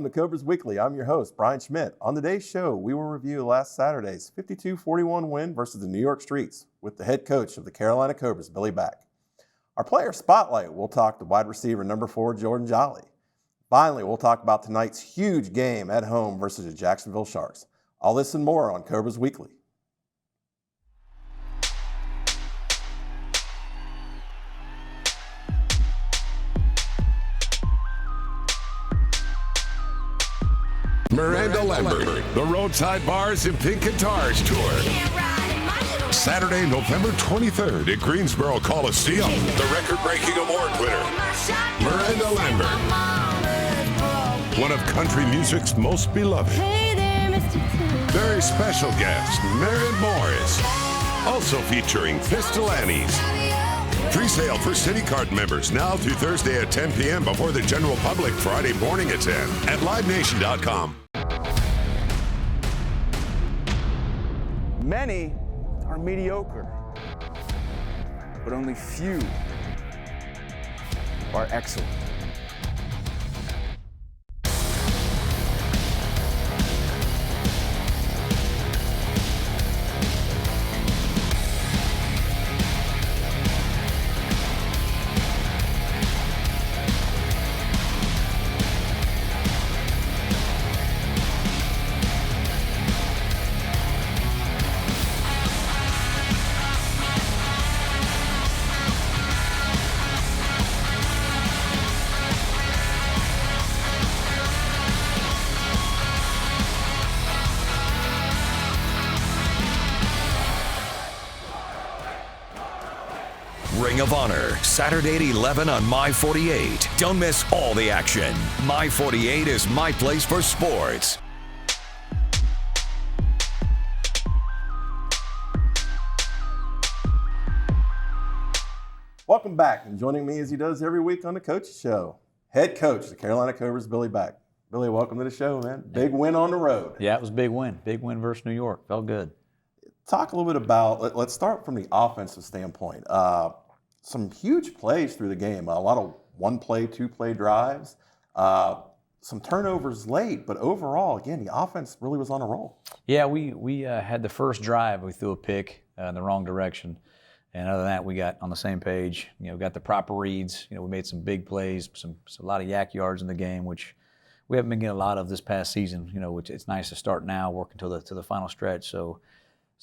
to Cobras Weekly. I'm your host, Brian Schmidt. On today's show, we will review last Saturday's 52-41 win versus the New York Streets with the head coach of the Carolina Cobras, Billy Back. Our player spotlight, we'll talk to wide receiver number 4, Jordan Jolly. Finally, we'll talk about tonight's huge game at home versus the Jacksonville Sharks. All this and more on Cobras Weekly. Miranda Lambert, the Roadside Bars and Pink Guitars Tour. Saturday, November 23rd at Greensboro Coliseum. The record-breaking award winner, Miranda Lambert. One of country music's most beloved. Very special guest, Maren Morris. Also featuring Fistulanis. Pre-sale for City Card members now through Thursday at 10 p.m. before the general public Friday morning at 10 at LiveNation.com. Many are mediocre, but only few are excellent. Ring of Honor, Saturday at 11 on My 48. Don't miss all the action. My 48 is my place for sports. Welcome back, and joining me as he does every week on the Coach's Show, head coach of the Carolina Cobras, Billy Back. Billy, welcome to the show, man. Big win on the road. Yeah, it was a big win. Big win versus New York. Felt good. Talk a little bit about, let's start from the offensive standpoint. Some huge plays through the game, a lot of one-play, two-play drives, some turnovers late, but overall, again, the offense really was on a roll. Yeah, we had the first drive, we threw a pick in the wrong direction. And other than that, we got on the same page, got the proper reads. We made some big plays, a lot of yak yards in the game, which we haven't been getting a lot of this past season, which it's nice to start now, working to the final stretch. So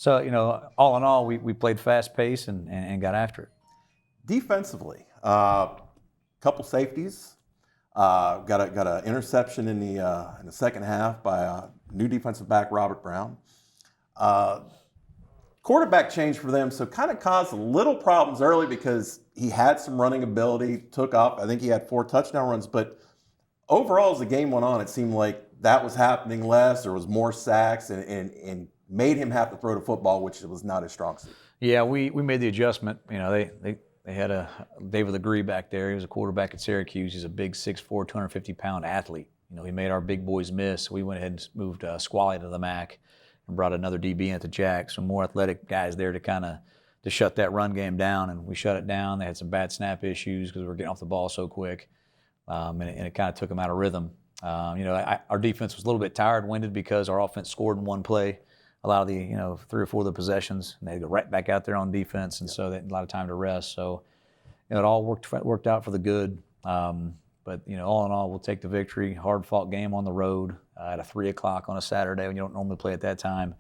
all in all, we played fast pace and got after it. Defensively, couple safeties, got an interception in the second half by new defensive back Robert Brown. Quarterback change for them, so kind of caused a little problems early because he had some running ability, took off. I think he had 4 touchdown runs, but overall as the game went on, it seemed like that was happening less. There was more sacks and made him have to throw the football, which was not his strong suit. Yeah, we made the adjustment. They had a David Legree back there. He was a quarterback at Syracuse. He's a big 6'4", 250-pound athlete. He made our big boys miss. We went ahead and moved Squally to the MAC and brought another DB into Jack. Some more athletic guys there to shut that run game down, and we shut it down. They had some bad snap issues because we were getting off the ball so quick, and it kind of took them out of rhythm. Our defense was a little bit tired, winded because our offense scored in one play. A lot of the 3 or 4 of the possessions, and they go right back out there on defense, and so they had a lot of time to rest. So, it all worked out for the good. But all in all, we'll take the victory. Hard-fought game on the road at 3:00 on a Saturday when you don't normally play at that time,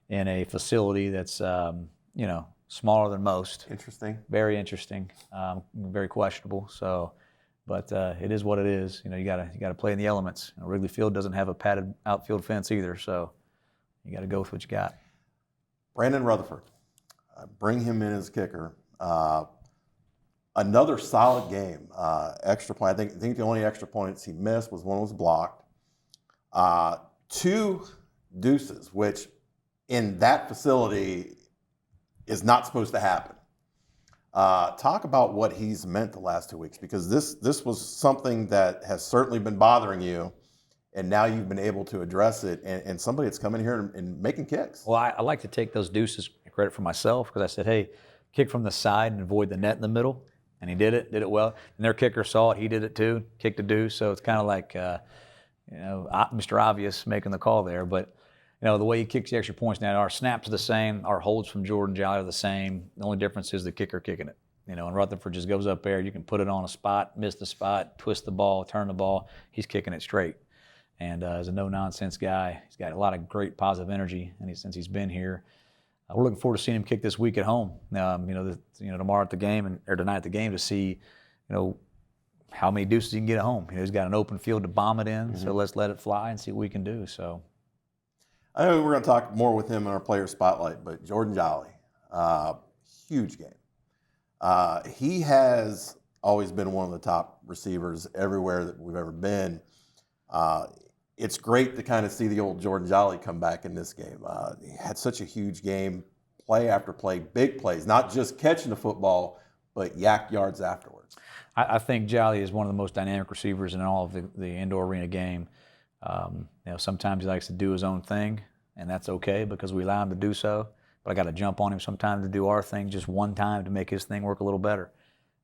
in a facility that's smaller than most. Interesting. Very interesting. Very questionable. So, but it is what it is. You gotta play in the elements. Wrigley Field doesn't have a padded outfield fence either, so. You got to go with what you got. Brandon Rutherford, bring him in as kicker. Another solid game. Extra point. I think the only extra points he missed was one was blocked. 2 deuces, which in that facility is not supposed to happen. Talk about what he's meant the last 2 weeks, because this was something that has certainly been bothering you. And now you've been able to address it, and somebody that's coming here and making kicks. Well, I like to take those deuces credit for myself, because I said, hey, kick from the side and avoid the net in the middle. And he did it well. And their kicker saw it, he did it too, kicked a deuce. So it's kind of like, Mr. Obvious making the call there, but the way he kicks the extra points now, our snaps are the same, our holds from Jordan Jolly are the same. The only difference is the kicker kicking it. And Rutherford just goes up there. You can put it on a spot, miss the spot, twist the ball, turn the ball. He's kicking it straight. And as a no-nonsense guy, he's got a lot of great positive energy. And since he's been here, we're looking forward to seeing him kick this week at home. Tomorrow at the game or tonight at the game to see, how many deuces he can get at home. He's got an open field to bomb it in. So let's let it fly and see what we can do. So, I know we're going to talk more with him in our player spotlight, but Jordan Jolly, huge game. He has always been one of the top receivers everywhere that we've ever been. It's great to kind of see the old Jordan Jolly come back in this game. He had such a huge game, play after play, big plays, not just catching the football, but yak yards afterwards. I think Jolly is one of the most dynamic receivers in all of the indoor arena game. Sometimes he likes to do his own thing, and that's okay because we allow him to do so. But I got to jump on him sometimes to do our thing just one time to make his thing work a little better.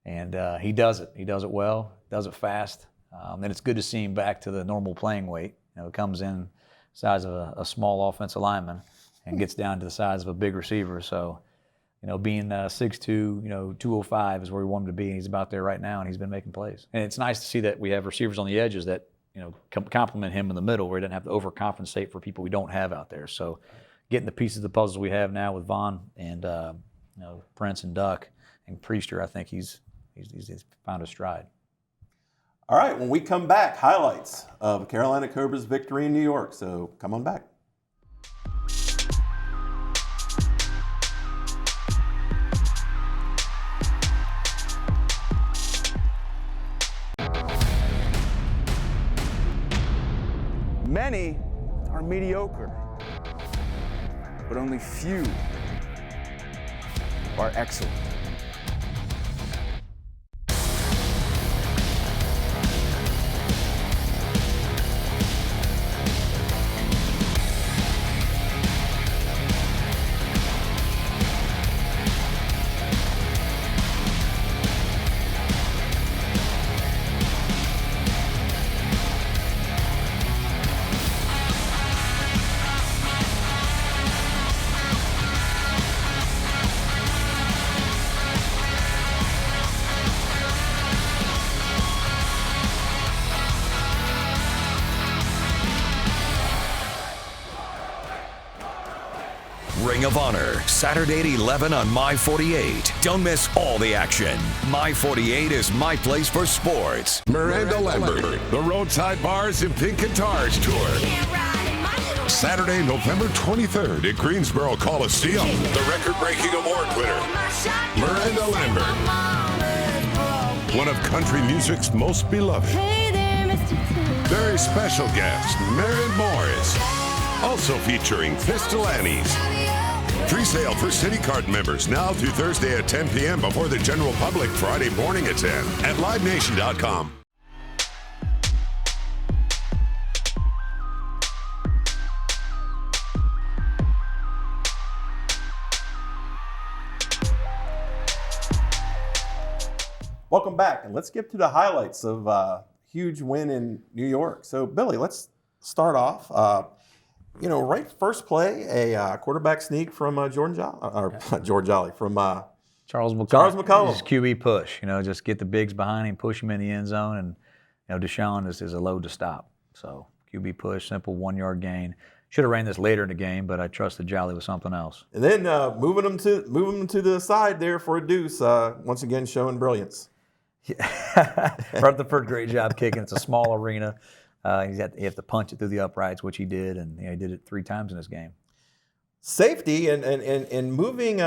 And he does it. He does it well, does it fast. And it's good to see him back to the normal playing weight. It comes in size of a small offensive lineman and gets down to the size of a big receiver. So, being 6'2", 205 is where we want him to be. And he's about there right now, and he's been making plays. And it's nice to see that we have receivers on the edges that, complement him in the middle where he doesn't have to overcompensate for people we don't have out there. So getting the pieces of the puzzles we have now with Vaughn and, Prince and Duck and Priester, I think he's found a stride. All right, when we come back, highlights of Carolina Cobra's victory in New York. So come on back. Many are mediocre, but only few are excellent. Ring of Honor, Saturday at 11 on My 48. Don't miss all the action. My 48 is my place for sports. Miranda Lambert, the Roadside Bars and Pink Guitars Tour. Saturday, November 23rd at Greensboro Coliseum. The record-breaking award winner, Miranda Lambert. One of country music's most beloved. Very special guest, Marion Morris. Also featuring Pistol Annie's. Pre-sale for City Card members now through Thursday at 10 p.m. before the general public Friday morning at 10 at LiveNation.com. Welcome back, and let's get to the highlights of a huge win in New York. So, Billy, let's start off. Right first play, a quarterback sneak from Jordan Jolly, from Charles McCollum. Charles McCollum. Just QB push, just get the bigs behind him, push him in the end zone, and Deshaun is a load to stop. So QB push, simple 1-yard gain. Should have ran this later in the game, but I trusted Jolly with something else. And then moving him to the side there for a deuce, once again showing brilliance. Rutherford, great job kicking. It's a small arena. You have to punch it through the uprights, which he did, and he did it 3 times in this game. Safety and moving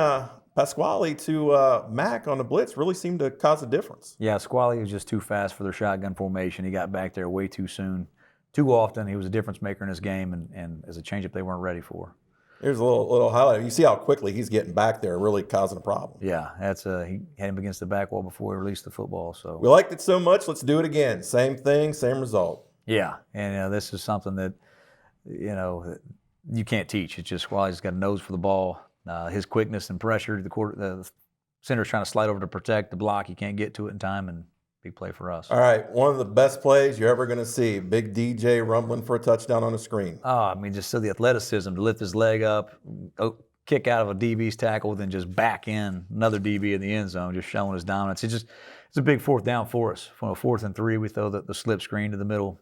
Pasquale to Mack on the blitz really seemed to cause a difference. Yeah, Squally was just too fast for their shotgun formation. He got back there way too soon. Too often, he was a difference maker in this game, and as a changeup they weren't ready for. Here's a little highlight. You see how quickly he's getting back there, really causing a problem. Yeah, he had him against the back wall before he released the football. So we liked it so much, let's do it again. Same thing, same result. Yeah, and this is something that you can't teach. It's just Squally's got a nose for the ball. His quickness and pressure. The center's trying to slide over to protect the block. He can't get to it in time, and big play for us. All right, one of the best plays you're ever going to see. Big DJ rumbling for a touchdown on the screen. Oh, I mean, just so the athleticism to lift his leg up, kick out of a DB's tackle, then just back in another DB in the end zone, just showing his dominance. It's a big fourth down for us. From a 4th and 3, we throw the slip screen to the middle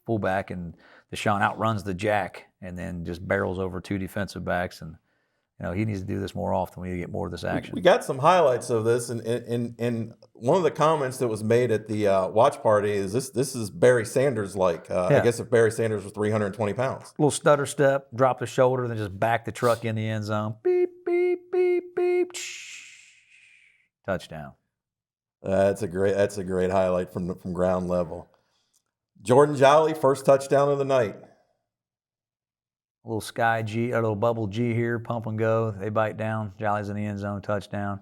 fullback, and Deshaun outruns the jack and then just barrels over 2 defensive backs. And he needs to do this more often. We need to get more of this action. We got some highlights of this, and one of the comments that was made at the watch party is this is Barry Sanders like. I guess if Barry Sanders was 320 pounds. Little stutter step, drop the shoulder, then just back the truck in the end zone. Beep, beep, beep, beep. Touchdown. That's a great highlight from ground level. Jordan Jolly, first touchdown of the night. A little sky G, a little bubble G here, pump and go. They bite down. Jolly's in the end zone, touchdown.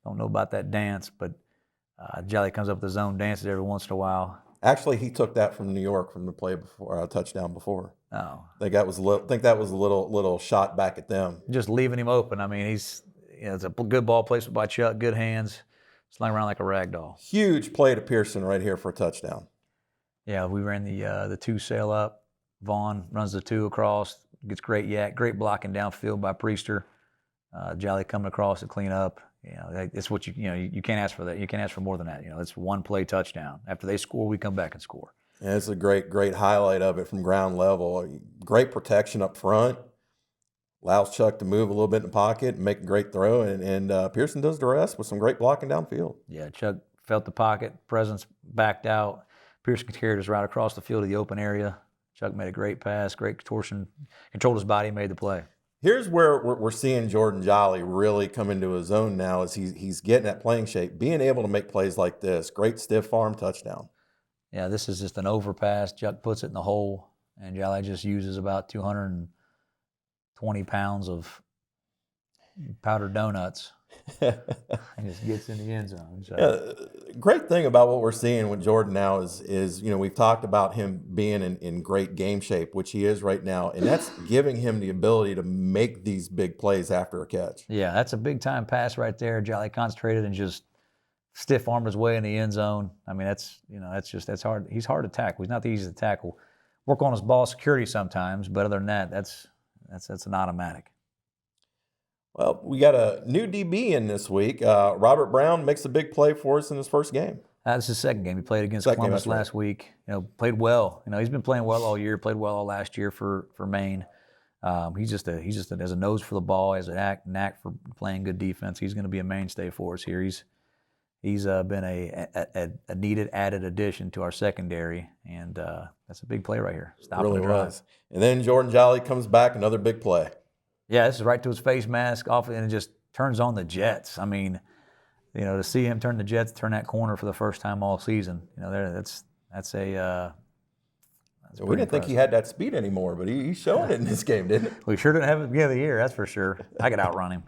Don't know about that dance, but Jolly comes up with his own dances every once in a while. Actually, he took that from New York from the play before, touchdown before. Oh, I think that was a little shot back at them. Just leaving him open. I mean, it's a good ball placement by Chuck, good hands, slung around like a rag doll. Huge play to Pearson right here for a touchdown. Yeah, we ran the 2 sail up. Vaughn runs the 2 across. Gets great yak, great blocking downfield by Priester. Jolly coming across to clean up. It's what you can't ask for that. You can't ask for more than that. It's one play touchdown. After they score, we come back and score. Yeah, it's a great highlight of it from ground level. Great protection up front. Allows Chuck to move a little bit in the pocket and make a great throw, and Pearson does the rest with some great blocking downfield. Yeah, Chuck felt the pocket, presence backed out. Pearson carried us right across the field to the open area. Chuck made a great pass, great contortion, controlled his body, made the play. Here's where we're seeing Jordan Jolly really come into his own now as he's getting that playing shape, being able to make plays like this. Great stiff arm touchdown. Yeah, this is just an overpass. Chuck puts it in the hole, and Jolly just uses about 220 pounds of powdered donuts and just gets in the end zone. So. Yeah, great thing about what we're seeing with Jordan now is we've talked about him being in great game shape, which he is right now, and that's giving him the ability to make these big plays after a catch. Yeah, that's a big time pass right there. Jolly concentrated and just stiff armed his way in the end zone. I mean, that's hard. He's hard to tackle. He's not the easiest to tackle. Work on his ball security sometimes, but other than that, that's an automatic. Well, we got a new DB in this week. Robert Brown makes a big play for us in his first game. This is his second game. He played against Columbus last week. Played well. He's been playing well all year. Played well all last year for Maine. He just has a nose for the ball. Has a knack for playing good defense. He's going to be a mainstay for us here. He's been a needed added addition to our secondary, and that's a big play right here. Stopping really the drive. was. And then Jordan Jolly comes back, another big play. Yeah, this is right to his face mask off, and it just turns on the Jets. I mean, to see him turn the Jets, turn that corner for the first time all season, that's we didn't think he had that speed anymore, but he's showing it in this game, didn't he? We sure didn't have it at the beginning of the year, that's for sure. I could outrun him.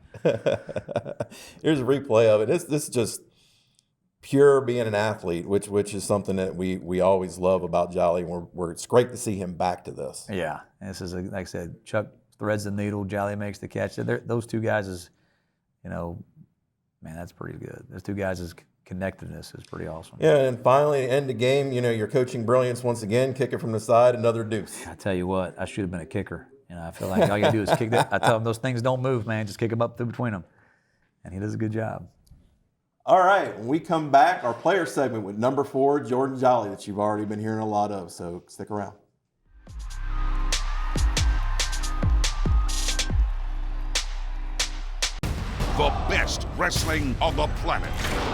Here's a replay of it. This is just pure being an athlete, which is something that we always love about Jolly. It's great to see him back to this. Yeah, and this is, like I said, Chuck threads the needle, Jolly makes the catch. Those two guys is, man, that's pretty good. Those two guys' connectedness is pretty awesome. Yeah, and finally, end the game, your coaching brilliance once again, kick it from the side, another deuce. I tell you what, I should have been a kicker. I feel like all you got to do is kick that. I tell him those things don't move, man. Just kick them up through between them. And he does a good job. All right, when we come back, our player segment with number 4, Jordan Jolly, that you've already been hearing a lot of, so stick around. The best wrestling on the planet.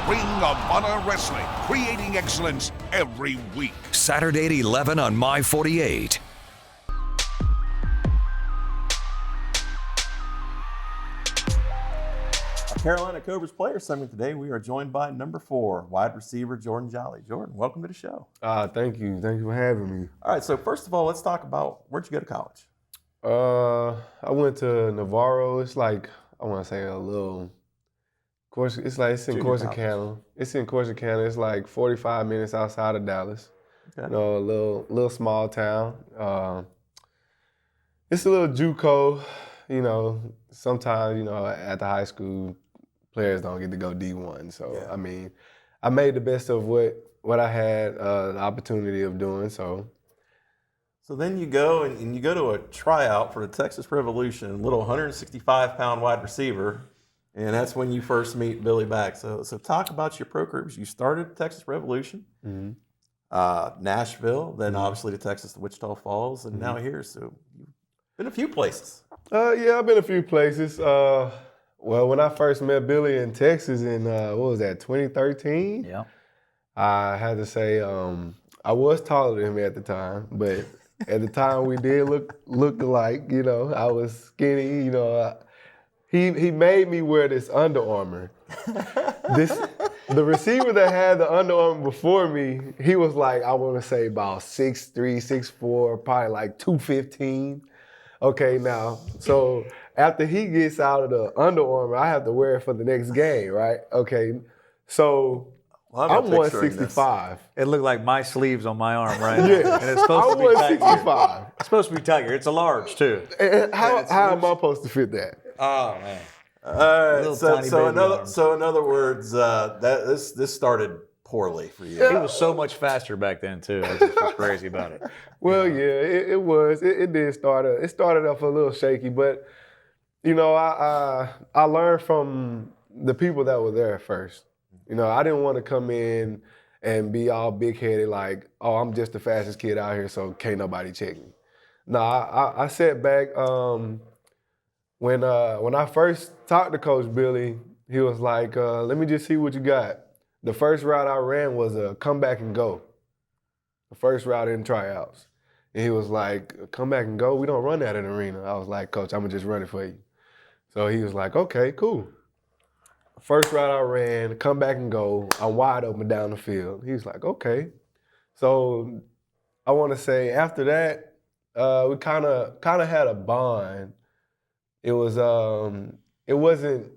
Ring of Honor Wrestling, creating excellence every week. Saturday at 11 on My 48. Carolina Cobras player segment today. We are joined by number 4, wide receiver Jordan Jolly. Jordan, welcome to the show. Thank you. Thank you for having me. All right, so first of all, let's talk about where'd you go to college? I went to Navarro. It's like, I want to say a little, it's in Junior Corsicana. It's in Corsicana. It's like 45 minutes outside of Dallas. Okay. A little small town. It's a little JUCO. Sometimes, at the high school, players don't get to go D1. So, yeah. I mean, I made the best of what I had the opportunity of doing. So then you go and you go to a tryout for the Texas Revolution, little 165-pound wide receiver, and that's when you first meet Billy Back. So talk about your pro careers. You started Texas Revolution, Nashville, then obviously to Texas, to Wichita Falls, and now here. So you've been a few places. Yeah, I've been a few places. Well, when I first met Billy in Texas in, 2013? Yeah. I had to say I was taller than him at the time, but at the time we did look alike. You know, I was skinny. You know, he made me wear this Under Armour. The receiver that had the Under Armour before me, he was like, I want to say about 6'3", 6'4", probably like 215. Okay, now, so after he gets out of the Under Armour, I have to wear it for the next game, right? Okay, so I'm 165. It looked like my sleeves on my arm, right? Yeah, And it's supposed to be tight. 165. It's supposed to be tighter. It's a large too. And how am I supposed to fit that? Oh man. All right. Little tiny baby arms. So in other words, this started poorly for you. He was so much faster back then too. That's just what's crazy about it. Well, yeah, it was. It did start. It started off a little shaky, but you know, I learned from the people that were there first. You know, I didn't want to come in and be all big-headed like, oh, I'm just the fastest kid out here, so can't nobody check me. No, I sat back. When I first talked to Coach Billy, he was like, let me just see what you got. The first route I ran was a come back and go. The first route in tryouts. And he was like, come back and go? We don't run that in the arena. I was like, Coach, I'm going to just run it for you. So he was like, okay, cool. First route I ran, come back and go. I'm wide open down the field. He was like, okay. So I want to say after that, we kind of had a bond. It was it wasn't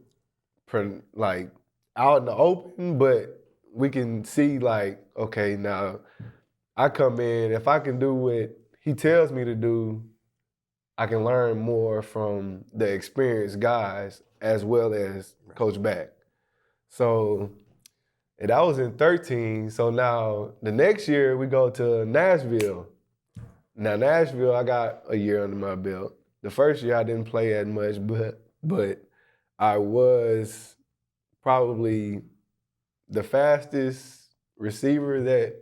like out in the open, but we can see like, okay, now I come in, if I can do what he tells me to do, I can learn more from the experienced guys as well as Coach Back. So and that was in 13. So now the next year we go to Nashville. Now Nashville, I got a year under my belt. The first year I didn't play as much, but I was probably the fastest receiver that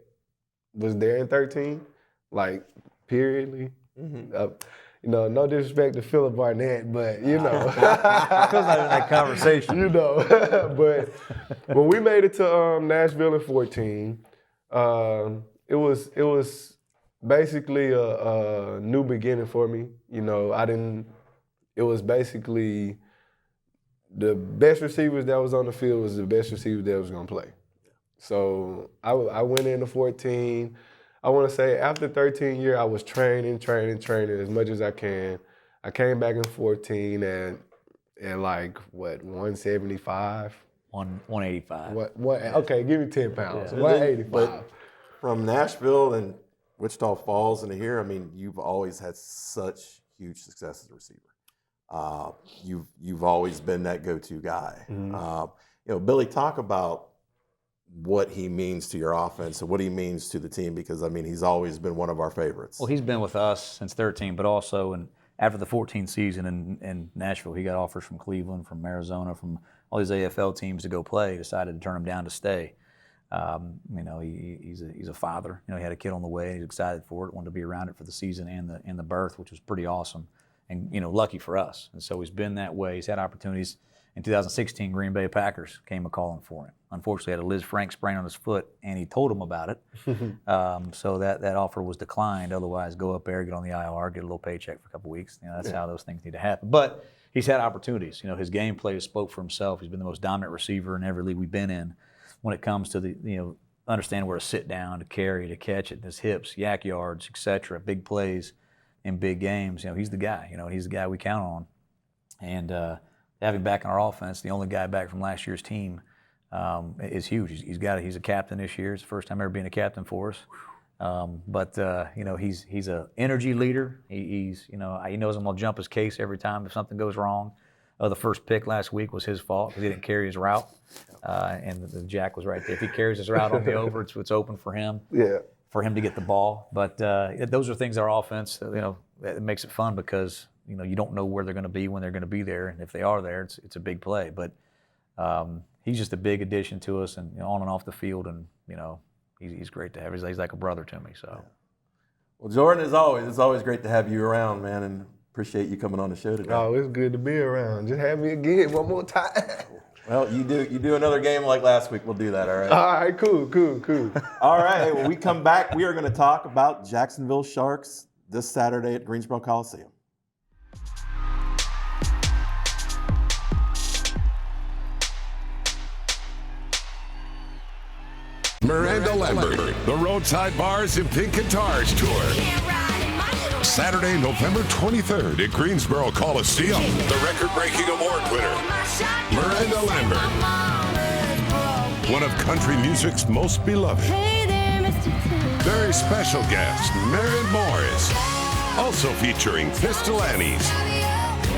was there in 13, like periodly. You know, no disrespect to Philip Barnett, but you know. Feels like in that conversation. You know, but when we made it to Nashville in 14, it was basically a new beginning for me. You know, it was basically the best receivers that was on the field was the best receivers that was gonna play. So I went into 14. I want to say after 13 years, I was training as much as I can. I came back in 14 and like, what, 175? 185. What? Okay, give me 10 pounds. Yeah. 185. But from Nashville and Wichita Falls into here, I mean, you've always had such huge success as a receiver. You've always been that go-to guy. Mm-hmm. You know, Billy, talk about what he means to your offense and what he means to the team, because I mean he's always been one of our favorites. Well, he's been with us since 13, but also after the 14 season in Nashville, he got offers from Cleveland, from Arizona, from all these AFL teams to go play. Decided to turn him down to stay. You know, he's a father. You know, he had a kid on the way. He's excited for it. Wanted to be around it for the season and the birth, which was pretty awesome, and you know, lucky for us. And so he's been that way. He's had opportunities. In 2016, Green Bay Packers came a-calling for him. Unfortunately, had a Liz Frank sprain on his foot, and he told them about it. So that offer was declined. Otherwise, go up there, get on the IR, get a little paycheck for a couple weeks. You know, that's how those things need to happen. But he's had opportunities. You know, his game play spoke for himself. He's been the most dominant receiver in every league we've been in when it comes to the, you know, understand where to sit down, to carry, to catch it, his hips, yak yards, etc., big plays in big games. You know, he's the guy. You know, he's the guy we count on. And having back in our offense, the only guy back from last year's team, is huge. He's a captain this year. It's the first time ever being a captain for us. But you know, he's a energy leader. He knows I'm gonna jump his case every time if something goes wrong. The first pick last week was his fault because he didn't carry his route, and the jack was right there. If he carries his route on the over, it's open for him. Yeah. For him to get the ball. But those are things our offense, it makes it fun because you don't know where they're going to be when they're going to be there, and if they are there, it's a big play. But he's just a big addition to us, and on and off the field, and he's great to have. He's like a brother to me. So. Well, Jordan, as always, it's always great to have you around, man, and appreciate you coming on the show today. Oh, it's good to be around. Just have me again one more time. Well, you do another game like last week, we'll do that, all right? All right, cool. All right, when we come back, we are going to talk about Jacksonville Sharks this Saturday at Greensboro Coliseum. Miranda Lambert, the Roadside Bars and Pink Guitars Tour. Saturday, November 23rd at Greensboro Coliseum. The record-breaking award winner, Miranda Lambert. One of country music's most beloved. Very special guest, Maren Morris. Also featuring Pistol Annie's.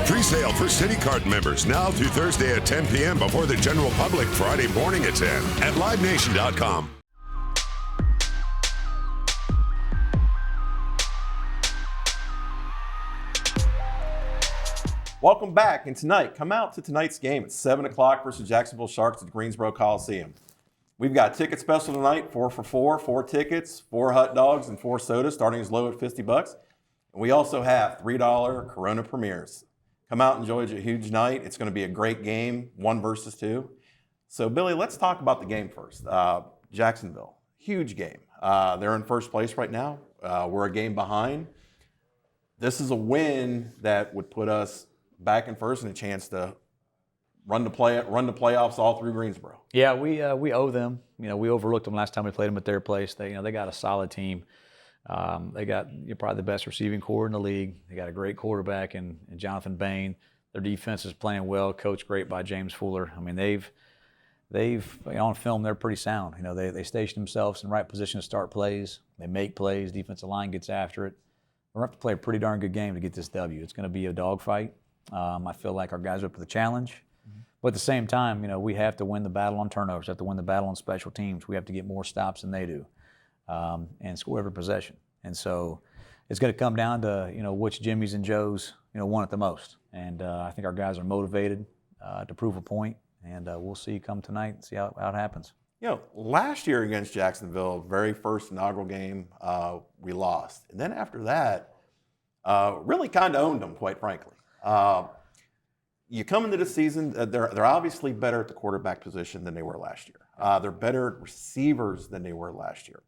Pre-sale for City Card members now through Thursday at 10 p.m. before the general public Friday morning at 10 at LiveNation.com. Welcome back, and tonight, come out to tonight's game at 7 o'clock versus Jacksonville Sharks at Greensboro Coliseum. We've got ticket special tonight, 4 for $4, 4 tickets, 4 hot dogs, and 4 sodas, starting as low at $50. And we also have $3 Corona premieres. Come out and enjoy a huge night. It's going to be a great game, 1 versus 2. So, Billy, let's talk about the game first. Jacksonville, huge game. They're in first place right now. We're a game behind. This is a win that would put us back in first and a chance to run the playoffs all through Greensboro. Yeah, we owe them. We overlooked them last time we played them at their place. They got a solid team. They got probably the best receiving core in the league. They got a great quarterback in Jonathan Bain. Their defense is playing well, coached great by James Fuller. I mean, they've on film they're pretty sound. They station themselves in the right position to start plays. They make plays. Defensive line gets after it. We're going to have to play a pretty darn good game to get this W. It's going to be a dogfight. I feel like our guys are up for the challenge. But at the same time, we have to win the battle on turnovers. We have to win the battle on special teams. We have to get more stops than they do and score every possession. And so it's going to come down to, which Jimmys and Joes, want it the most. And I think our guys are motivated to prove a point. And we'll see come tonight and see how it happens. Last year against Jacksonville, very first inaugural game, we lost. And then after that, really kind of owned them, quite frankly. You come into the season, they're obviously better at the quarterback position than they were last year. They're better at receivers than they were last year.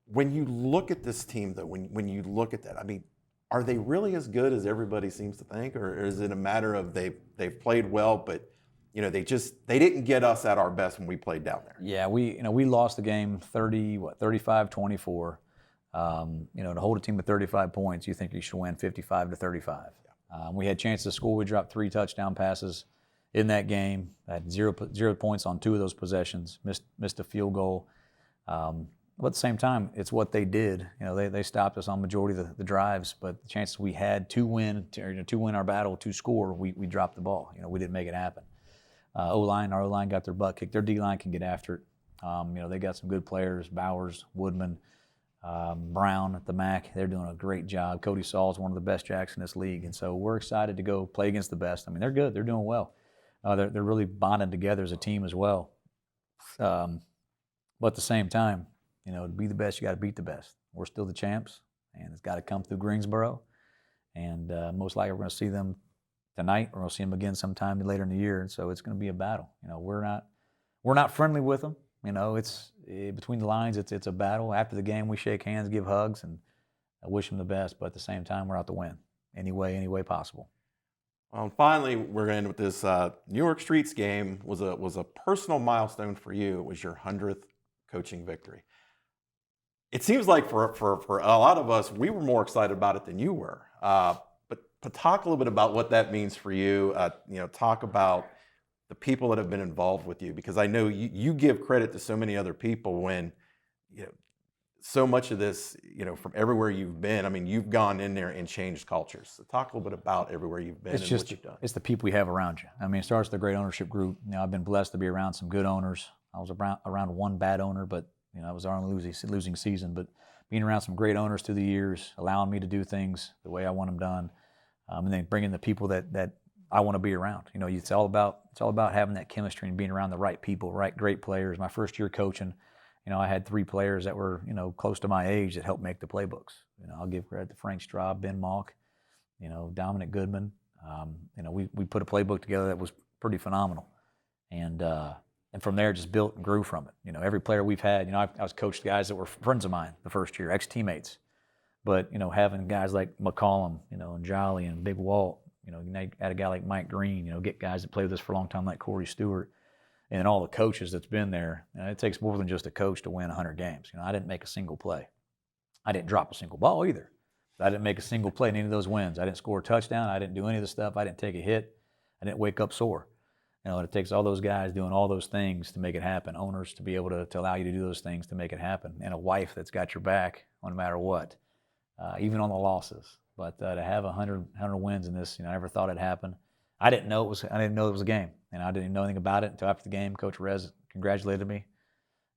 When you look at this team, though, when you look at that, I mean, are they really as good as everybody seems to think, or is it a matter of they've played well, but they didn't get us at our best when we played down there? Yeah, we lost the game 35-24. To hold a team with 35 points, you think you should win 55-35. We had chances to score. We dropped 3 touchdown passes in that game. Had zero points on 2 of those possessions. Missed a field goal. But at the same time, it's what they did. They stopped us on majority of the drives. But the chances we had to win our battle, to score, we dropped the ball. We didn't make it happen. Our O-line got their butt kicked. Their D-line can get after it. They got some good players: Bowers, Woodman, Brown at the MAC. They're doing a great job. Cody Saul is one of the best jacks in this league, and so we're excited to go play against the best. I mean, they're good. They're doing well. They're really bonding together as a team as well. But at the same time, to be the best, you got to beat the best. We're still the champs, and it's got to come through Greensboro. And most likely we're going to see them tonight. We're going to see them again sometime later in the year, and so it's going to be a battle. We're not friendly with them. It's between the lines. It's a battle. After the game, we shake hands, give hugs, and I wish them the best. But at the same time, we're out to win any way possible. Well, and finally, we're going to end with this. New York Streets game was a personal milestone for you. It was your 100th coaching victory. It seems like for a lot of us, we were more excited about it than you were. But talk a little bit about what that means for you. Talk about the people that have been involved with you, because I know you give credit to so many other people when so much of this, from everywhere you've been, I mean, you've gone in there and changed cultures. So talk a little bit about everywhere you've been and what you've done. It's the people you have around you. I mean, it starts with a great ownership group. I've been blessed to be around some good owners. I was around one bad owner, but it was our only losing season. But being around some great owners through the years, allowing me to do things the way I want them done, and then bringing the people that I want to be around. It's all about having that chemistry and being around the right people, right, great players. My first year coaching, I had 3 players that were, close to my age that helped make the playbooks. I'll give credit to Frank Straub, Ben Malk, Dominic Goodman. We put a playbook together that was pretty phenomenal. And from there, just built and grew from it. Every player we've had, I was coached guys that were friends of mine the first year, ex-teammates. But, having guys like McCollum, and Jolly and Big Walt, you had a guy like Mike Green, get guys that played with us for a long time like Corey Stewart. And all the coaches that's been there, it takes more than just a coach to win 100 games. I didn't make a single play. I didn't drop a single ball either. I didn't make a single play in any of those wins. I didn't score a touchdown. I didn't do any of the stuff. I didn't take a hit. I didn't wake up sore. It takes all those guys doing all those things to make it happen, owners to be able to allow you to do those things to make it happen, and a wife that's got your back no matter what, even on the losses. But to have 100 wins in this, I never thought it'd happen. I didn't know it was a game, and I didn't know anything about it until after the game. Coach Rez congratulated me,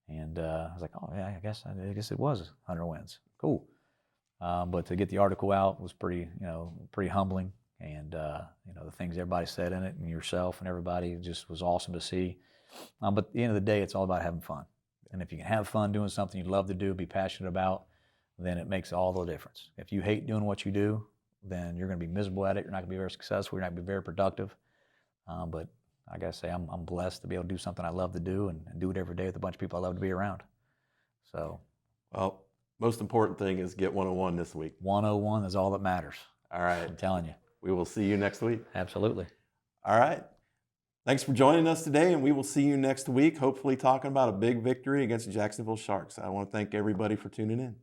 and I was like, "Oh yeah, I guess it was 100 wins. Cool." But to get the article out was pretty humbling, and the things everybody said in it, and yourself and everybody, just was awesome to see. But at the end of the day, it's all about having fun, and if you can have fun doing something you love to do, be passionate about, then it makes all the difference. If you hate doing what you do, then you're going to be miserable at it. You're not going to be very successful. You're not going to be very productive. But I got to say, I'm blessed to be able to do something I love to do and do it every day with a bunch of people I love to be around. So, well, most important thing is get 101 this week. 101 is all that matters. All right. I'm telling you. We will see you next week. Absolutely. All right. Thanks for joining us today, and we will see you next week, hopefully talking about a big victory against the Jacksonville Sharks. I want to thank everybody for tuning in.